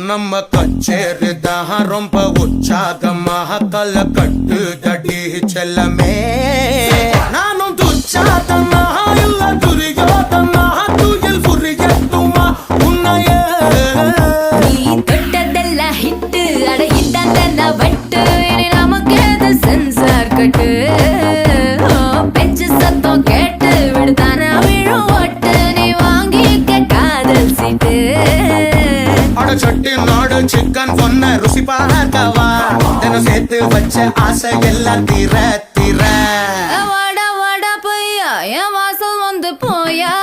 நம்ம கச்சேரிதான் ரொம்ப உற்சாகமாக கல கட்டு தடி செல்லமே நானும் துச்சாதனா இல்ல துரியோதனா துயில் புரியட்டுமா உன்னையே நீ தொட்டதெல்லாம் ஹிட்டு அட இதான் வட்டு இனி நமக்கு எது சென்சார் கட்டு பெஞ்சு சத்தம் கேட்டு விடுதானா விழும் ஓட்டு நீ வாங்கிக்க காதல் சீட்டு அட சட்டி நாடு சிக்கன் பொண்ண ருசி பார்க்கவா தினம் சேர்த்து வச்ச ஆசை எல்லாம் தீர தீர வாடா வாடா பையா என் வாசல் வந்து போயா